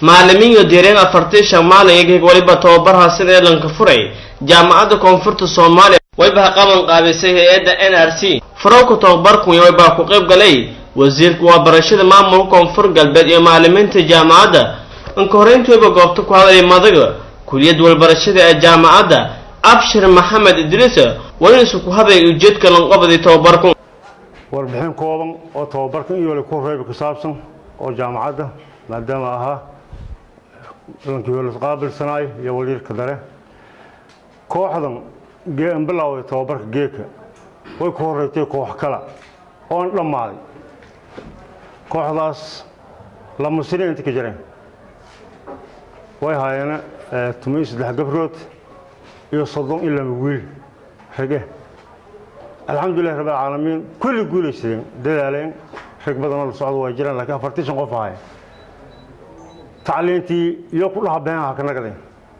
معلمين يديرين أفرتي شمال يجي وليبا توبرها سنة لنكفري جامعة كونفورت الصومالي ويبها قامن قابسيه إيدا NRC فروكو توبركم يويبها كوقيب قلي وزيرك وبرشيد مامو كونفور قلبات يا معلمين تجامعة انكورين تويبا قوبتكو هذا المضيق كلية دول برشيد الجامعة أبشر محمد إدريس وينسكو هذا يوجدك لنقبضي توبركم warbixin kooban oo tababarkan iyo wali ku reeb ku saabsan oo jaamacadda maadaama aha lankii wali qaabilsanaay iyo waliirka dare kooxdan geem bilowday tababarka geeka way ku horeeytay koox kala oo dhamaaday kooxdaas la musliin inta ka jireen way hayeen tumis saddex gabrood iyo 30 ilaa wiil rage الحمد لله رب العالمين كل يقول يسلم دلالين ركبنا الصعود واجرنا لكن فرتيش نقفها تعليمتي يقولها بينها هكذا كذا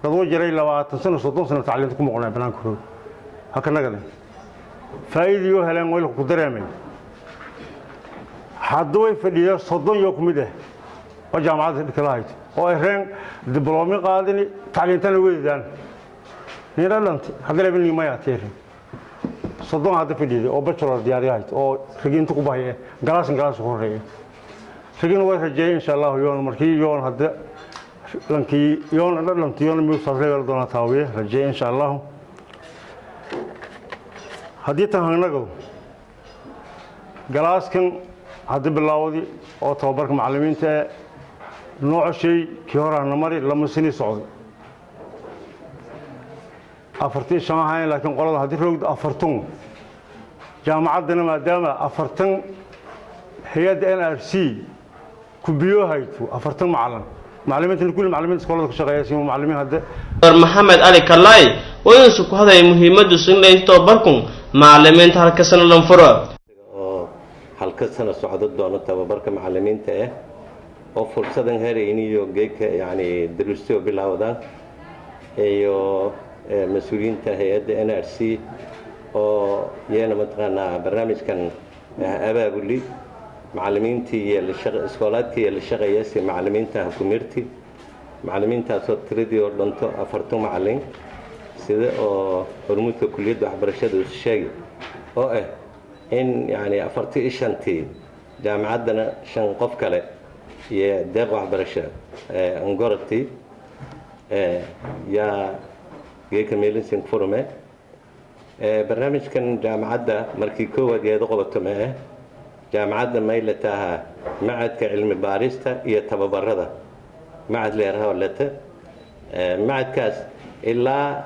تدور جري لو تنسون صوتون سنة تعليمتكم مقنع بنان كرو هكذا كذا فايديو هلان ويل قدرة من حدوي في اليوم صدون يوم ده وجامعات الكلاهيت وإهران دبلومي قادني تعليمتنا ويدان نيران أنت هذا اللي بني ما يعتيرين صدق هذا في دي أو بشر دياريات أو خلينا تقبله جلاس خوريه خلينا واحد جاي إن شاء الله يوم مركي يوم هذا لانكي يوم لانتي يوم ميوصل له ولا تاويه رجع إن شاء الله هذه تهانجو جلاس كان هذا باللاودي أو توبرك معلمين تا نوع شيء كهرا نمري لما سني صعود أفرتين شماهين لكن قلنا هذه الرجل أفرتون جامعتنا ما دام أفرتون هي NRC كبيو هايتو أفرتون معلمين كل معلمين سكولة كشغالين اسمه معلمين هذا محمد علي كلاي وينسك هذا مهمة سنة توبركم معلمين هالكسنة لنفرة هالكسنة سعادة دون توبرك معلمين تاه وفرصة هذه إني جيك يعني دروستي وبالعودة أيوه مسؤولين هيئة NRC oo yeena mataqaana barnaamijkan abaabuli macallimiintii iyo iskoolaadkii iyo shaqeeyay macallimiinta hukuumirti macallimiintaas oo tiradii oo dhanto 40 macallin sida oo hormuudka kulliyadda waxbarashada uu sheegay oo in yani 45 jaamacadana 5 qof kale iyo deeq waxbarasho angorati yaa geeka meelinsin furme barnaamijkan jaamacadda markii koowaad ee qodobato ma jaamacadda maylataha macadka cilmi baarista iyo tababarada macad leeraha lata macadkaas ilaa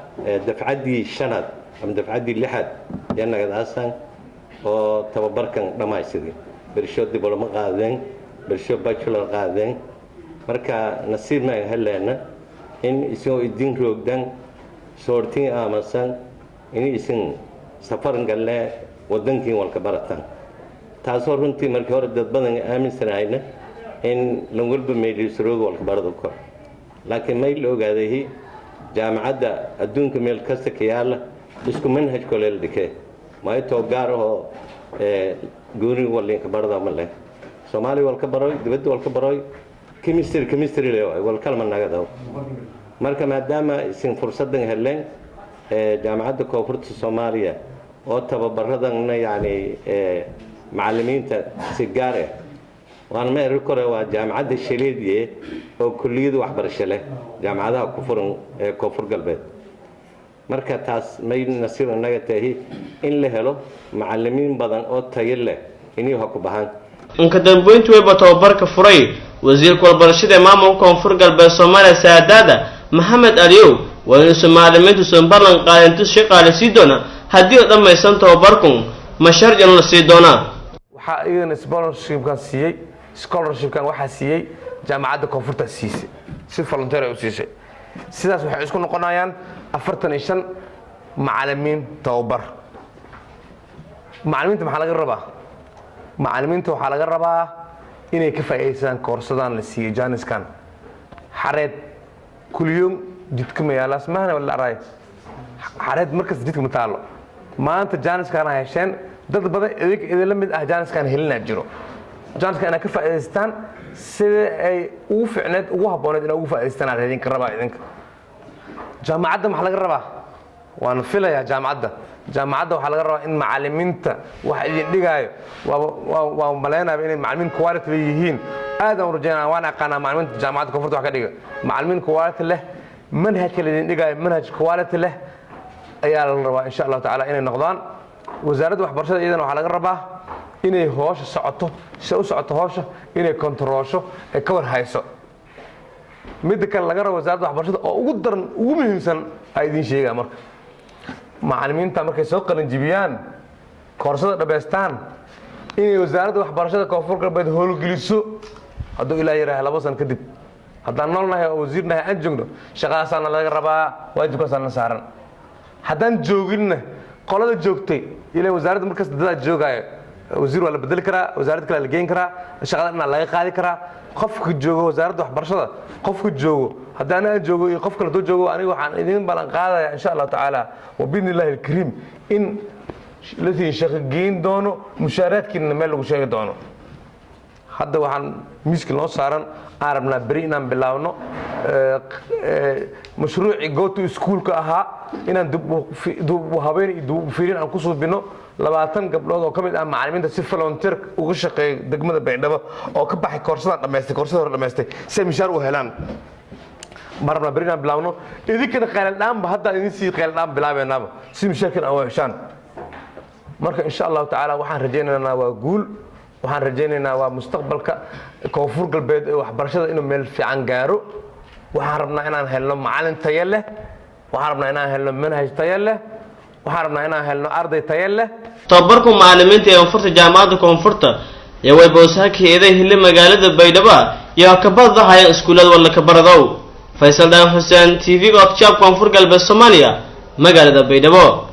dafcadii shanaad ama dafcadii lixaad yanagadaasaan oo tababarkan dhamaystiray birsho diploma qaadeen birsho bachelor qaadeen marka nasiib ma heleena in isoo idin roogdan soortiin amasan in isin safaran galle wadankii walka baratan taasoo runtii markii hore dad badan aaminsanayna in lan walba meelisroog walka barado ko laakiin may la ogaaday jaamacadda adduunka meel kasta ka yaala isku manhaj koleel dhike ma ito gaar oo gooni walka barada ma leh Soomaali walka baroy dibadda walka baroy chemistry leeyahay walka ma naga daw marka maadaama isin fursadan heleen jaamacadda koonfurta Soomaaliya oo tababaradan yani macallimiinta si gaar ah waan ma erkore waa jaamacadda Shaleediye oo kulliyada waxbarasho leh jaamacadaha ku furan koonfur galbeed marka taas may nasiib naga tahay in la helo macallimiin badan oo tayo leh inay wax ku bahan inka dambeyntu way tababarka furay wasiirka waxbarashada maamulka koonfur galbeed Soomaaliya Saadada محمد أليو وإن سمعلمين تسنبرن قائنت شقال سيدونا هدي دميسان توبركم مشارج سيدونا waxa iyana scholarship-kan siiyay scholarship-kan waxa siiyay jaamacadda koonfurta siisay si volunteer u siisay sidaas waxay isku noqonayaan 45 macallimiin tababar macallimiinta waxa laga rabaa inay ka faa'iideystaan koorsadan la siiyay jaaniskan xareed كل يوم جدك ما يلاس ما هنا ولا راي حريت مركز جدك متعلق ما أنت جانس كان عشان ضد بدأ إذا لم جانس كان هلنا جرو jaanska inay ka faa'iideystaan sida ay ugu ficneed ugu habbooneed inay ugu faa'iideystaan aan idinka rabaa idinka jaamacadda maxaa laga rabaa waan filayaa jaamacadda waxaa laga rabaa in macallimiinta wax idin dhigaayo waa maleynayaa inay macallimiin quality leeyihiin aad aan rajaynaa waan aqaanaa macallimiinta jaamacadda koonfurta wax ka dhiga macallimiin quality leh manhajka idin dhigaayo manhaj quality leh ayaa la rabaa insha Allah taala inay noqdaan wasaaradda waxbarashada iyadana waxaa laga rabaa inay hoosha socoto si u socoto hoosha inay kontroosho ay ka war hayso mid kale laga rabo wasaaradda waxbarashada oo ugu daran ugu muhiimsan ay idin sheegaa marka macallimiinta markay soo qalin jibiyaan koorsada dhameystaan inay wasaaradda waxbarashada koonfur galbeed howlgeliso hadduu ilaa yarahay 2 sano kadib haddaan noolnahay oo wasiirnahay aan joogno shaqadaasana laga rabaa waajibkaasana saaran haddaan jooginna qolada joogtay ilaa wasaaradda markaas dad joogaayo wasiir waa la bedeli karaa wasaaradda kale la geyn karaa shaqada laga qaadi karaa qofka joogo wasaaradda waxbarashada qofka joogo haddaan aan joogo iyo qof kale doo joogo aniga waxaan idin balan qaadaya insha Allah taala wa biidnillahi alkareem in ladii shaqo geyn doono mushaaraadkiina meel lagu sheegi doono hadda waxaan miiska loo saaran arabna bari inaan bilaawno mashruuci go to school ka ahaa inaan dib habeen iyo fiirin aan ku suubino 20 gabdhood oo kamid ah macallimiinta si volunteer uga shaqeey degmada Baydhabo oo ka baxay koorsada dhameystay si mishaar u helaan marna barina bilaawno idinkana qeyl dhaanba hadda idin sii qeyl dhaan bilaabeynaba si mishaarkan aan heshaan marka insha Allah taala waxaan rajaynaynaa waa guul waxaan rajaynaynaa waa mustaqbalka koonfur galbeed ee waxbarashada inuu meel fiican gaaro waxaan rabnaa inaan helno macallin tayo leh waxaan rabnaa inaan helno manhaj tayo leh waxaan rabnaa inaan helno arday tayo leh tababarku macallimiinta ee furta jaamacadda koonfurta ee way boosaakeeda hili magaalada Baydhabo iyo ka badahaya iskuulada wala ka baradow Faisal Daan Hussein TV Gotchap koonfur galbeed Soomaaliya magaalada Baydhabo